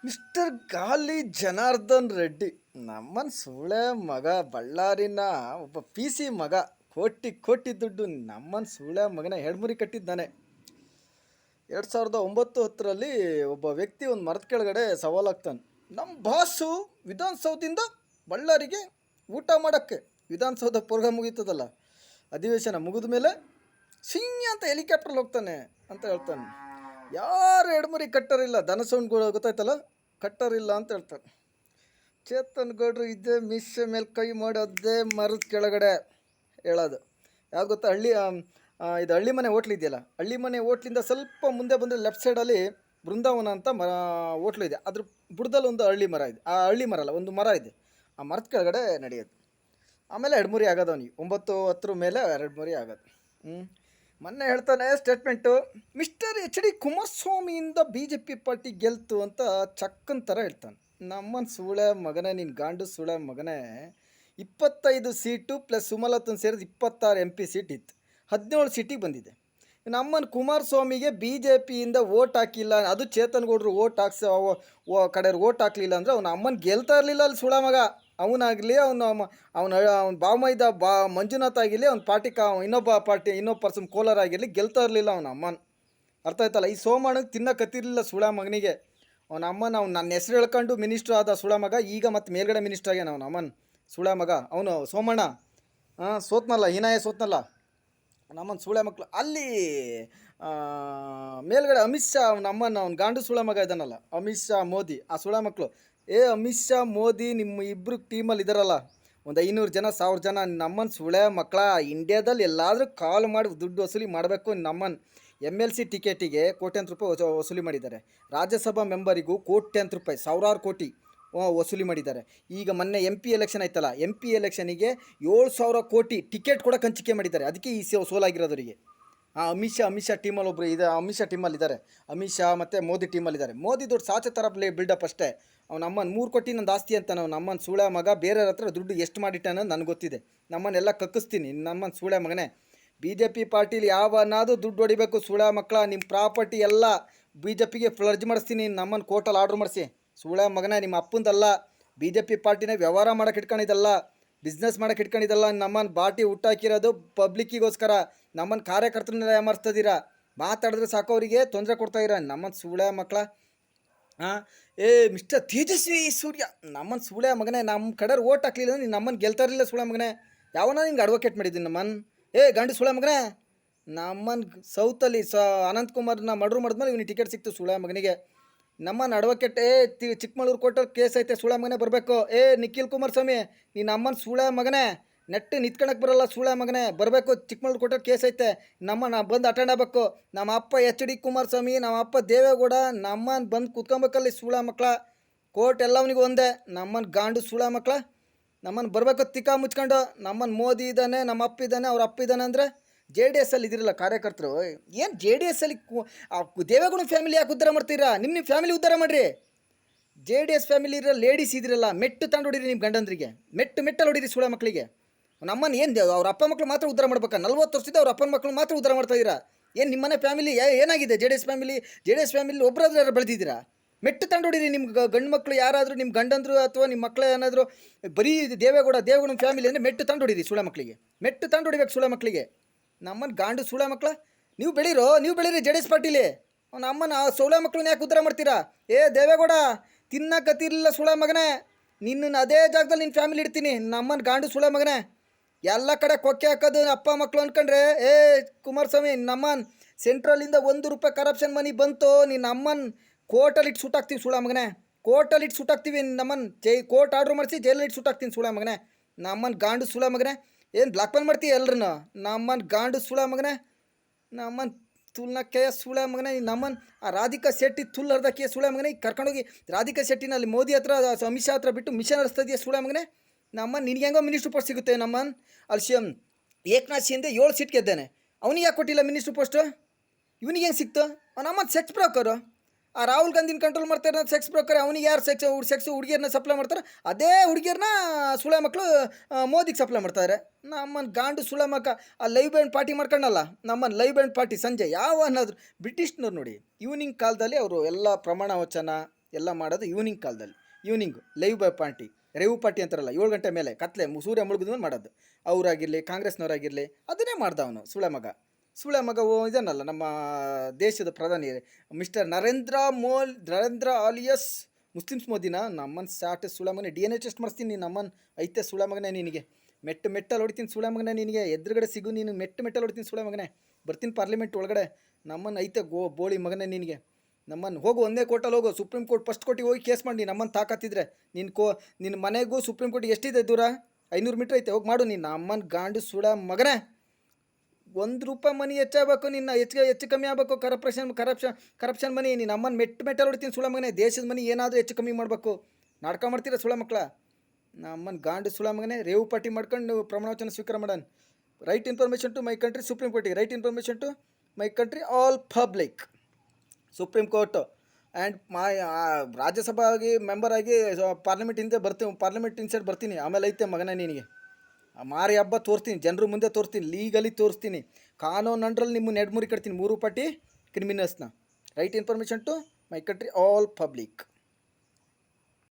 Mister ಗಾಲಿ ಜನಾರ್ದನ್ ರೆಡ್ಡಿ ನಮ್ಮನ್ ಸೂಳೆ ಮಗ ಬಳ್ಳಾರಿನ ಒಬ್ಬ ಪಿ ಸಿ ಮಗ ಕೋಟಿ ಕೋಟಿ ದುಡ್ಡು ನಮ್ಮನ್ ಸೂಳೆ ಮಗನ ಹೆಡ್ಮುರಿ ಕಟ್ಟಿದ್ದಾನೆ. 2009-10ರಲ್ಲಿ ಒಬ್ಬ ವ್ಯಕ್ತಿ ಒಂದು ಮರದ ಕೆಳಗಡೆ ಸವಾಲಾಗ್ತಾನೆ. ನಮ್ಮ ಬಾಸು ವಿಧಾನಸೌಧದಿಂದ ಬಳ್ಳಾರಿಗೆ ಊಟ ಮಾಡೋಕ್ಕೆ, ವಿಧಾನಸೌಧ ಪ್ರೋಗ್ರಾಮ್ ಮುಗೀತದಲ್ಲ, ಅಧಿವೇಶನ ಮುಗಿದ ಮೇಲೆ ಸಿಂಗ್ ಅಂತ ಹೆಲಿಕಾಪ್ಟ್ರಲ್ಲಿ ಹೋಗ್ತಾನೆ ಅಂತ ಹೇಳ್ತಾನೆ. ಯಾರು ಎಡಮುರಿ ಕಟ್ಟರಿಲ್ಲ, ಧನಸೌಂಡ್ ಗೊತ್ತಾಯ್ತಲ್ಲ, ಕಟ್ಟರಿಲ್ಲ ಅಂತ ಹೇಳ್ತಾರೆ. ಚೇತನ್ ಗೌಡ್ರು ಇದ್ದೇ ಮಿಸ್ ಮೇಲೆ ಕೈ ಮಾಡೋದೇ ಮರದ ಕೆಳಗಡೆ ಹೇಳೋದು ಯಾವ್ದು ಗೊತ್ತಾ? ಇದು ಹಳ್ಳಿ ಮನೆ ಹೋಟ್ಲ್ ಇದೆಯಲ್ಲ, ಹಳ್ಳಿ ಮನೆ ಹೋಟ್ಲಿಂದ ಸ್ವಲ್ಪ ಮುಂದೆ ಬಂದರೆ ಲೆಫ್ಟ್ ಸೈಡಲ್ಲಿ ಬೃಂದಾವನ ಅಂತ ಹೋಟ್ಲು ಇದೆ. ಅದ್ರ ಬುಡದಲ್ಲಿ ಒಂದು ಹಳ್ಳಿ ಮರ ಇದೆ. ಆ ಹಳ್ಳಿ ಮರ ಅಲ್ಲ, ಒಂದು ಮರ ಇದೆ. ಆ ಮರದ ಕೆಳಗಡೆ ನಡೆಯೋದು. ಆಮೇಲೆ ಎಡಮುರಿ ಆಗೋದು ಅವನಿಗೆ 9-10 ಮೇಲೆ ಎಡಮುರಿ ಆಗೋದು. ಮೊನ್ನೆ ಹೇಳ್ತಾನೆ ಸ್ಟೇಟ್ಮೆಂಟು, ಮಿಸ್ಟರ್ H.D. ಕುಮಾರಸ್ವಾಮಿಯಿಂದ BJP ಪಾರ್ಟಿ ಗೆಲ್ತು ಅಂತ ಚಕ್ಕನ್ ಥರ ಹೇಳ್ತಾನೆ. ನಮ್ಮನ್ ಸೂಳೆ ಮಗನೇ, ನಿನ್ನ ಗಾಂಡು ಸೂಳೆ ಮಗನೇ. 25 ಸೀಟು ಪ್ಲಸ್ ಸುಮಲತನ್ ಸೇರಿದ 26 MP ಸೀಟ್ ಇತ್ತು, 17 ಸೀಟಿಗೆ ಬಂದಿದೆ. ನಮ್ಮನ್ ಕುಮಾರಸ್ವಾಮಿಗೆ BJPಯಿಂದ ಓಟ್ ಹಾಕಿಲ್ಲ, ಅದು ಚೇತನ್ ಗೌಡ್ರು ಓಟ್ ಕಡೆಯವ್ರು ಓಟ್ ಹಾಕಲಿಲ್ಲ ಅಂದರೆ ಅವನ ಅಮ್ಮನ ಗೆಲ್ತಾ ಇರಲಿಲ್ಲ ಅಲ್ಲಿ ಸೂಳೆ ಮಗ. ಅವನಾಗಲಿ ಅವನ ಬಾಮೈದ ಮಂಜುನಾಥ್ ಆಗಿರಲಿ, ಅವ್ನ ಪಾರ್ಟಿ ಇನ್ನೊಬ್ಬ ಪರ್ಸನ್ ಕೋಲಾರ ಆಗಿರಲಿ, ಗೆಲ್ತಾ ಇರಲಿಲ್ಲ ಅವನ ಅಮ್ಮನ. ಅರ್ಥ ಆಯ್ತಲ್ಲ? ಈ ಸೋಮಣ್ಣಗೆ ತಿನ್ನಕತ್ತಿರಲಿಲ್ಲ ಸೂಳೆ ಮಗನಿಗೆ. ಅವನ ಅಮ್ಮನ ನನ್ನ ಹೆಸ್ರು ಹೇಳ್ಕೊಂಡು ಮಿನಿಸ್ಟ್ರ್ ಆದ ಸೂಳೆ ಮಗ, ಈಗ ಮತ್ತೆ ಮೇಲ್ಗಡೆ ಮಿನಿಸ್ಟ್ರ್ ಆಗ್ಯಾನ ಅವನ ಅಮ್ಮನ ಸೂಳೆ ಮಗ. ಅವನು ಸೋಮಣ್ಣ ಸೋತ್ನಲ್ಲ, ಹೀನಾಯ ಸೋತ್ನಲ್ಲ, ನಮ್ಮನ ಸೂಳೆ ಮಕ್ಕಳು. ಅಲ್ಲಿ ಮೇಲ್ಗಡೆ ಅಮಿತ್ ಶಾ ಅವನ ಅಮ್ಮನ, ಅವ್ನ ಗಾಂಡು ಸೂಳೆ ಮಗ ಇದ್ದಾನಲ್ಲ, ಅಮಿತ್ ಶಾ ಮೋದಿ, ಆ ಸೂಳೆ ಮಕ್ಕಳು. ಅಮಿತ್ ಶಾ ಮೋದಿ ನಿಮ್ಮ ಇಬ್ಬರು ಟೀಮಲ್ಲಿ ಇದ್ದಾರಲ್ಲ, ಒಂದು 500 ಜನ 1000 ಜನ. ನಮ್ಮನ್ ಸುಳೆ ಮಕ್ಕಳ, ಇಂಡ್ಯಾದಲ್ಲಿ ಎಲ್ಲಾದರೂ ಕಾಲ್ ಮಾಡಿ ದುಡ್ಡು ವಸೂಲಿ ಮಾಡಬೇಕು. ನಮ್ಮನ್ MLC ಟಿಕೆಟಿಗೆ ಕೋಟ್ಯಾಂತರ ರೂಪಾಯಿ ವಸೂಲಿ ಮಾಡಿದ್ದಾರೆ. ರಾಜ್ಯಸಭಾ ಮೆಂಬರಿಗೂ ಕೋಟ್ಯಾಂತರ ರೂಪಾಯಿ, ಸಾವಿರಾರು ಕೋಟಿ ವಸೂಲಿ ಮಾಡಿದ್ದಾರೆ. ಈಗ ಮೊನ್ನೆ MP ಎಲೆಕ್ಷನ್ ಆಯ್ತಲ್ಲ, MP ಎಲೆಕ್ಷನಿಗೆ 7,000 ಕೋಟಿ ಟಿಕೆಟ್ ಕೂಡ ಹಂಚಿಕೆ ಮಾಡಿದ್ದಾರೆ. ಅದಕ್ಕೆ ಈ ಸೋಲಾಗಿರೋದವರಿಗೆ. ಅಮಿತ್ ಶಾ ಟೀಮಲ್ಲಿ ಒಬ್ಬರು ಇದೆ, ಅಮಿತ್ ಶಾ ಟೀಮಲ್ಲಿದ್ದಾರೆ. ಅಮಿತ್ ಶಾ ಮತ್ತು ಮೋದಿ ಟೀಮಲ್ಲಿದ್ದಾರೆ. ಮೋದಿ ದೊಡ್ಡ ಸಾಚೆ ಥರ ಬಿಲ್ಡಪ್ ಅಷ್ಟೇ. ಅವ್ನ ಅಮ್ಮನ 3 ಕೋಟಿ ನಂದು ಆಸ್ತಿ ಅಂತ ನಮ್ಮನ ಸೂಳೆ ಮಗ. ಬೇರೆಯವ್ರ ಹತ್ರ ದುಡ್ಡು ಎಷ್ಟು ಮಾಡಿಟ್ಟ ಅನ್ನೋದು ನನಗೆ ಗೊತ್ತಿದೆ. ನಮ್ಮನ್ನೆಲ್ಲ ಕಕ್ಕಿಸ್ತೀನಿ. ನಮ್ಮನ ಸೂಳೆ ಮಗನೇ, BJP ಪಾರ್ಟಿಲಿ ಯಾವನಾದರೂ ದುಡ್ಡು ಹೊಡಿಬೇಕು ಸೂಳೆ ಮಕ್ಕಳ, ನಿಮ್ಮ ಪ್ರಾಪರ್ಟಿ ಎಲ್ಲ BJPಗೆ ಫ್ಲರ್ಜ್ ಮಾಡಿಸ್ತೀನಿ. ನಮ್ಮನ್ನು ಕೋರ್ಟಲ್ಲಿ ಆರ್ಡ್ರ್ ಮಾಡಿಸಿ. ಸೂಳೆ ಮಗನೇ, ನಿಮ್ಮ ಅಪ್ಪಂದಲ್ಲ, BJP ಪಾರ್ಟಿನ ವ್ಯವಹಾರ ಮಾಡೋಕೆ ಇಟ್ಕೊಂಡಿದ್ದಲ್ಲ, ಬಿಸ್ನೆಸ್ ಮಾಡೋಕೆ ಇಟ್ಕೊಂಡಿದ್ದಲ್ಲ. ನಮ್ಮನ್ನು ಬಾಟಿ ಹುಟ್ಟಾಕಿರೋದು ಪಬ್ಲಿಕ್ಕಿಗೋಸ್ಕರ. ನಮ್ಮನ್ನು ಕಾರ್ಯಕರ್ತರನ್ನೆಲ್ಲ ಯಾಮರ್ಸ್ತದೀರಾ. ಮಾತಾಡಿದ್ರೆ ಸಾಕು, ಅವರಿಗೆ ತೊಂದರೆ ಕೊಡ್ತಾಯಿರ ನಮ್ಮನ್ನು ಸೂಳೆ ಮಕ್ಕಳ. ಮಿಸ್ಟರ್ ತೇಜಸ್ವಿ ಸೂರ್ಯ, ನಮ್ಮನ್ನು ಸೂಳೆ ಮಗನೇ, ನಮ್ಮ ಕಡೆ ಓಟ್ ಹಾಕ್ಲಿಲ್ಲ ನೀನು ನಮ್ಮನ್ನು ಗೆಲ್ತಾ ಇರಲಿಲ್ಲ ಸೂಳೆ ಮಗನೇ. ಯಾವನ ನಿಂಗೆ ಅಡ್ವೊಕೇಟ್ ಮಾಡಿದ್ದೀನಿ ನಮ್ಮನ್ನು? ಗಂಡು ಸೂಳೆ ಮಗನೇ, ನಮ್ಮನ್ನು ಸೌತಲ್ಲಿ ಅನಂತಕುಮಾರ್ನ ಮರ್ಡ್ರ್ ಮಾಡಿದ್ಮೇಲೆ ಇವನಿಗೆ ಟಿಕೆಟ್ ಸಿಕ್ತು ಸೂಳೆ ಮಗನಿಗೆ. ನಮ್ಮನ್ನು ಅಡ್ವೊಕೇಟ್ ಚಿಕ್ಕಮಗಳೂರು ಕೋರ್ಟಲ್ಲಿ ಕೇಸ್ ಐತೆ ಸೂಳೆ ಮಗನೇ ಬರಬೇಕು. ನಿಖಿಲ್ ಕುಮಾರಸ್ವಾಮಿ, ನೀನು ನಮ್ಮನ್ನು ಸೂಳೆ ಮಗನೇ, ನೆಟ್ಟು ನಿಂತ್ಕೊಳಕ್ಕೆ ಬರೋಲ್ಲ ಸೂಳೆ ಮಗನೇ, ಬರಬೇಕು. ಚಿಕ್ಕಮಗಳೂರು ಕೋರ್ಟಲ್ಲಿ ಕೇಸ್ ಐತೆ, ನಮ್ಮನ್ನು ಬಂದು ಅಟೆಂಡ್ ಆಗಬೇಕು. ನಮ್ಮ ಅಪ್ಪ H.D. ಕುಮಾರಸ್ವಾಮಿ, ನಮ್ಮ ಅಪ್ಪ ದೇವೇಗೌಡ, ನಮ್ಮನ್ನು ಬಂದು ಕೂತ್ಕೊಬೇಕಲ್ಲಿ ಸೂಳೆ ಮಕ್ಕಳ. ಕೋರ್ಟ್ ಎಲ್ಲವನಿಗೂ ಒಂದೇ. ನಮ್ಮನ್ನು ಗಾಂಡು ಸೂಳೆ ಮಕ್ಕಳ, ನಮ್ಮನ್ನು ಬರಬೇಕು ತಿಕ್ಕ ಮುಚ್ಕೊಂಡು. ನಮ್ಮನ್ನು ಮೋದಿ ಇದ್ದಾನೆ, ನಮ್ಮ ಅಪ್ಪ ಇದ್ದಾನೆ, ಅವ್ರ ಅಪ್ಪ ಇದ್ದಾನೆ ಅಂದರೆ JDS ಅಲ್ಲಿ ಇದಿರಲ್ಲ ಕಾರ್ಯಕರ್ತರು. ಏನು JDS ಅಲ್ಲಿ ದೇವೇಗೌಡ ಫ್ಯಾಮಿಲಿ ಯಾಕೆ ಉದ್ಧಾರ ಮಾಡ್ತೀರಾ? ನಿಮ್ಮ ಫ್ಯಾಮಿಲಿ ಉದ್ಧಾರ ಮಾಡಿರಿ. JDS ಫ್ಯಾಮಿಲಿ ಇರೋ ಲೇಡೀಸ್ ಇದಿರಲ್ಲ, ಮೆಟ್ಟು ತಂಡು ಹೊಡೀರಿ ನಿಮ್ಮ ಗಂಡಂದ್ರಿಗೆ, ಮೆಟ್ಟಲ್ಲಿ ಹೊಡೀರಿ ಸೂಳೆ ಮಕ್ಕಳಿಗೆ. ನಮ್ಮನ್ನು ಏನು ಅವ್ರ ಅಪ್ಪ ಮಕ್ಕಳು ಮಾತ್ರ ಉದ್ಧಾರ ಮಾಡ್ಬೇಕಾ? 40 ವರ್ಷದ ಅವ್ರ ಅಪ್ಪನ ಮಕ್ಕಳು ಮಾತ್ರ ಉದ್ಧಾರ ಮಾಡ್ತಾಯಿದ್ದೀರಾ. ಏನು ನಿಮ್ಮನೆ ಫ್ಯಾಮಿಲಿ ಏನಾಗಿದೆ? JDS ಫ್ಯಾಮಿಲಿ ಒಬ್ಬರಾದ್ರೂ ಯಾರು ಬೆಳೆದಿದ್ದೀರಾ? ಮೆಟ್ಟು ತಂಡು ಹೊಡೀರಿ. ನಿಮ್ಮ ಗಂಡು ಮಕ್ಕಳು ಯಾರಾದರೂ, ನಿಮ್ಮ ಗಂಡಂದ್ರು ಅಥವಾ ನಿಮ್ಮ ಮಕ್ಕಳು ಏನಾದರೂ ಬರೀ ದೇವೇಗೌಡ ಫ್ಯಾಮಿಲಿ ಅಂದರೆ ಮೆಟ್ಟು ತಂಡು ಹೊಡೀರಿ ಸೂಳೆ ಮಕ್ಕಳಿಗೆ. ಮೆಟ್ಟು ತಂಡು ಹೊಡಿಬೇಕು ಸೂಳೆ ಮಕ್ಕಳಿಗೆ. ನಮ್ಮನ್ನು ಗಾಂಡು ಸೂಳೆ ಮಕ್ಕಳ, ನೀವು ಬೆಳೀರಿ JDS ಪಾರ್ಟಿಲಿ. ನಮ್ಮನ್ನು ಆ ಸೂಳೆ ಮಕ್ಕಳನ್ನ ಯಾಕೆ ಉದ್ಧಾರ ಮಾಡ್ತೀರಾ? ದೇವೇಗೌಡ, ತಿನ್ನಕತ್ತಿರಲಿಲ್ಲ ಸೂಳೆ ಮಗನೇ, ನಿನ್ನನ್ನು ಅದೇ ಜಾಗದಲ್ಲಿ ನಿನ್ನ ಫ್ಯಾಮಿಲಿ ಇಡ್ತೀನಿ. ನಮ್ಮನ್ನು ಗಾಂಡು ಸೂಳೆ ಮಗನೇ, ಎಲ್ಲ ಕಡೆ ಕೊಕ್ಕೆ ಹಾಕೋದು ಅಪ್ಪ ಮಕ್ಕಳು ಅಂದ್ಕೊಂಡ್ರೆ. ಕುಮಾರಸ್ವಾಮಿ, ನಮ್ಮನ್ನು ಸೆಂಟ್ರಲಿಂದ ₹1 ಕರಪ್ಷನ್ ಮನಿ ಬಂತು, ನಿನ್ನ ಅಮ್ಮನ ಕೋರ್ಟಲ್ಲಿ ಇಟ್ಟು ಸುಟ್ಟಾಕ್ತೀವಿ ಸೂಳೆ ಮಗನೇ. ಕೋರ್ಟಲ್ಲಿ ಇಟ್ಟು ಸುಟ್ಟಾಕ್ತೀವಿ ನಮ್ಮನ್ನು. ಕೋರ್ಟ್ ಆರ್ಡ್ರ್ ಮಾಡಿಸಿ ಜೈಲಲ್ಲಿ ಇಟ್ಟು ಸುಟ್ಟಾಕ್ತೀನಿ ಸೂಳೆ ಮಗನೇ. ನಮ್ಮನ್ನು ಗಾಂಡು ಸೂಳೆ ಮಗನೇ, ಏನು ಬ್ಲಾಕ್ ಮೇಲ್ ಮಾಡ್ತೀಯ ಎಲ್ರನ್ನ? ನಮ್ಮನ್ನು ಗಾಂಡು ಸೂಳೆ ಮಗನೇ, ನಮ್ಮನ್ನು ತುಲ್ನಕ್ಕೆ ಸೂಳೆ ಮಗನೇ. ನಮ್ಮನ್ನು ಆ ರಾಧಿಕಾ ಶೆಟ್ಟಿ ತುಲ್ಲರ್ದಕ್ಕೆ ಸೂಳೆ ಮಗನೇ, ಕರ್ಕೊಂಡೋಗಿ ರಾಧಿಕಾ ಶೆಟ್ಟಿನಲ್ಲಿ ಮೋದಿ ಹತ್ರ ಅಮಿತ್ ಶಾ ಹತ್ರ ಬಿಟ್ಟು ಮಿಷನ್ ಹರಿಸ್ತದೆಯಾ ಸೂಳೆ ಮಗನೇ. ನಮ್ಮನ್ನು ನಿನಗೆ ಹೆಂಗೋ ಮಿನಿಸ್ಟ್ರ್ ಪೋಸ್ಟ್ ಸಿಗುತ್ತೆ. ನಮ್ಮನ್ನು ಅಲ್ಲಿ ಏಕನಾಥ್ ಶಿಂದೆ 7 ಸೀಟ್ ಗೆದ್ದಾನೆ, ಅವನಿಗೆ ಯಾಕೆ ಕೊಟ್ಟಿಲ್ಲ ಮಿನಿಸ್ಟ್ರ್ ಪೋಸ್ಟು? ಇವನಿಗೆ ಹೆಂಗೆ ಸಿಕ್ತು? ನಮ್ಮನ್ನು ಸೆಕ್ಸ್ ಬ್ರೋಕರು. ಆ ರಾಹುಲ್ ಗಾಂಧಿನ ಕಂಟ್ರೋಲ್ ಮಾಡ್ತಾರೆ ಸೆಕ್ಸ್ ಬ್ರೋಕರ್. ಅವನಿಗೆ ಯಾರು ಸೆಕ್ಸ್ ಹುಡುಗಿಯರನ್ನ ಸಪ್ಲೈ ಮಾಡ್ತಾರೆ, ಅದೇ ಹುಡುಗಿಯರನ್ನ ಸುಳೆ ಮಕ್ಕಳು ಮೋದಿಗೆ ಸಪ್ಲೈ ಮಾಡ್ತಾರೆ. ನಮ್ಮನ್ನು ಗಾಂಡು ಸುಳೆ ಮಕ್ಕ ಆ ಲೈವ್ ಬ್ಯಾಂಡ್ ಪಾರ್ಟಿ ಮಾಡ್ಕೊಂಡಲ್ಲ, ನಮ್ಮನ್ನು ಲೈವ್ ಬ್ಯಾಂಡ್ ಪಾರ್ಟಿ ಸಂಜೆ ಯಾವ ಅನ್ನೋದು ಬ್ರಿಟಿಷ್ನವ್ರು ನೋಡಿ. ಈವ್ನಿಂಗ್ ಕಾಲದಲ್ಲಿ ಅವರು ಎಲ್ಲ ಪ್ರಮಾಣ ವಚನ ಎಲ್ಲ ಮಾಡೋದು ಈವ್ನಿಂಗ್ ಕಾಲದಲ್ಲಿ. Evening live by party, rave party ಅಂತಾರಲ್ಲ, 7 ಗಂಟೆ ಮೇಲೆ ಕತ್ಲೆ ಸೂರ್ಯ ಮುಳುಗಿದ್ಮೇಲೆ ಮಾಡೋದು. ಅವರಾಗಿರಲಿ, ಕಾಂಗ್ರೆಸ್ನವರಾಗಿರಲಿ, ಅದನ್ನೇ ಮಾಡ್ದ ಅವನು ಸುಳೆ ಮಗ. ಸುಳೆ ಮಗ ಇದನ್ನಲ್ಲ, ನಮ್ಮ ದೇಶದ ಪ್ರಧಾನಿ ಮಿಸ್ಟರ್ ನರೇಂದ್ರ ಆಲಿಯಸ್ ಮುಸ್ಲಿಮ್ಸ್ ಮೋದಿನ ನಮ್ಮನ್ನು ಸಾಟೆ ಸುಳೆ ಮಗನೇ. DNA ಟೆಸ್ಟ್ ಮಾಡಿಸ್ತೀನಿ ನೀನು ನಮ್ಮನ್ನು. ಐತೆ ಸುಳೆ ಮಗನೇ ನಿನಗೆ. ಮೆಟ್ಟಲ್ಲಿ ಹೊಡಿತೀನಿ ಸುಳೆ ಮಗನೇ ನಿನಗೆ. ಎದುರುಗಡೆ ಸಿಗು ನೀನು, ಮೆಟ್ಟಲ್ಲಿ ಹೊಡಿತೀನಿ ಸುಳೆ ಮಗನೇ. ಬರ್ತೀನಿ ಪಾರ್ಲಿಮೆಂಟ್ ಒಳಗಡೆ. ನಮ್ಮನ್ನು ಐತೆ ಬೋಳಿ ಮಗನೇ ನಿನಗೆ. ನಮ್ಮನ್ನು ಹೋಗು, ಒಂದೇ ಕೋರ್ಟಲ್ಲಿ ಹೋಗು, ಸುಪ್ರೀಂ ಕೋರ್ಟ್ ಫಸ್ಟ್ ಕೋರ್ಟಿಗೆ ಹೋಗಿ ಕೇಸ್ ಮಾಡಿ ನಮ್ಮನ್ನು ತಾಕತ್ತಿದ್ರೆ. ನಿನ್ನ ಮನೆಗೂ ಸುಪ್ರೀಂ ಕೋರ್ಟಿಗೆ ಎಷ್ಟಿದೆ ದೂರ? 500 ಮೀಟ್ರ್ ಐತೆ, ಹೋಗಿ ಮಾಡು. ನೀನು ನಮ್ಮನ್ನು ಗಾಂಡು ಸುಳ ಮಗನೇ. ₹1 ಮನಿ ಹೆಚ್ಚಾಗಬೇಕು, ನಿನ್ನ ಹೆಚ್ಚು ಕಮ್ಮಿ ಆಗಬೇಕು. ಕರಪ್ಷನ್ ಮನಿ. ನೀನು ನಮ್ಮನ್ನು ಮೆಟ್ಟಲ್ಲಿ ಹೊಡಿತೀನಿ ಸುಳ ಮಗನೇ. ದೇಶದ ಮನಿ ಏನಾದರೂ ಹೆಚ್ಚು ಕಮ್ಮಿ ಮಾಡಬೇಕು. ನಾಟಕ ಮಾಡ್ತೀರಾ ಸುಳ ಮಕ್ಕಳ? ನಮ್ಮನ್ನು ಗಾಂಡು ಸುಳ ಮಗನೇ. ರೇವು ಪಾರ್ಟಿ ಮಾಡ್ಕೊಂಡು ಪ್ರಮಾಣ ವಚನ ಸ್ವೀಕಾರ ಮಾಡೋಣ. Right information to my country, supreme ಕೋರ್ಟಿಗೆ. Right information to my country, all public. Supreme court and ರಾಜ್ಯಸಭಾಗಿ ಮೆಂಬರ್ ಆಗಿ ಪಾರ್ಲಿಮೆಂಟ್ ಹಿಂದೆ ಬರ್ತೀನಿ, ಪಾರ್ಲಿಮೆಂಟ್ ಇನ್ಸೈಡ್ ಬರ್ತೀನಿ. ಆಮೇಲೆ ಐತೆ ಮಗನೇ ನಿನಗೆ ಮಾರಿ ಹಬ್ಬ ತೋರಿಸ್ತೀನಿ, ಜನರು ಮುಂದೆ ತೋರಿಸ್ತೀನಿ, ಲೀಗಲಿ ತೋರಿಸ್ತೀನಿ. ಕಾನೂನು ಅಂಡ್ರಲ್ಲಿ ನಿಮ್ಮ ನೆಡ್ಮುರಿ ಕಟ್ತೀನಿ 3 ಪಾರ್ಟಿ ಕ್ರಿಮಿನಲ್ಸ್ನ. Right information to my country, all public.